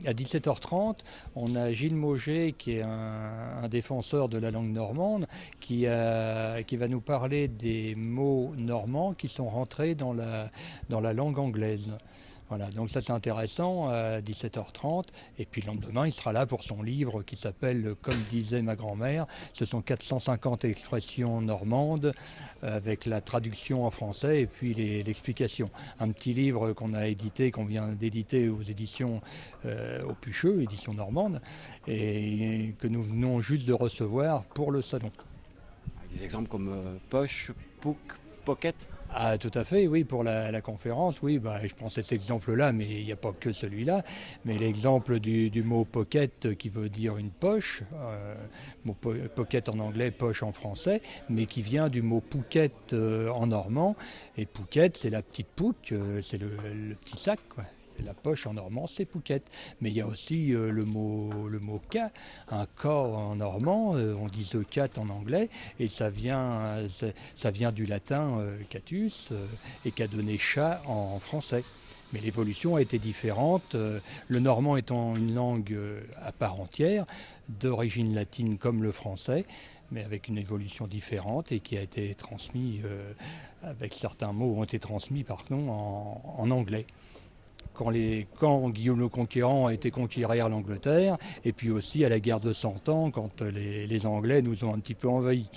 à 17h30, on a Gilles Mauger, qui est un défenseur de la langue normande, qui va nous parler des mots normands qui sont rentrés dans la langue anglaise. Voilà, donc ça c'est intéressant à 17h30. Et puis le lendemain, il sera là pour son livre qui s'appelle Comme disait ma grand-mère. Ce sont 450 expressions normandes avec la traduction en français et puis l'explication. Un petit livre qu'on a édité, qu'on vient d'éditer aux éditions au Pucheux, édition normande, et que nous venons juste de recevoir pour le salon. Des exemples comme poche, pouc, pocket. Ah, tout à fait, oui, pour la conférence, oui, je prends cet exemple-là, mais il n'y a pas que celui-là. Mais l'exemple du mot pocket qui veut dire une poche, mot pocket en anglais, poche en français, mais qui vient du mot pouquette en normand. Et pouquette, c'est la petite pouque, c'est le petit sac, quoi. La poche en normand, c'est pouquette. Mais il y a aussi le mot cas, un cas en normand, on dit the cat en anglais, et ça vient du latin catus, et qu'a donné chat en français. Mais l'évolution a été différente, le normand étant une langue à part entière, d'origine latine comme le français, mais avec une évolution différente et qui a été transmise, avec certains mots ont été transmis en anglais. Quand Guillaume le Conquérant a été conquérir l'Angleterre, et puis aussi à la guerre de 100 ans, quand les Anglais nous ont un petit peu envahis.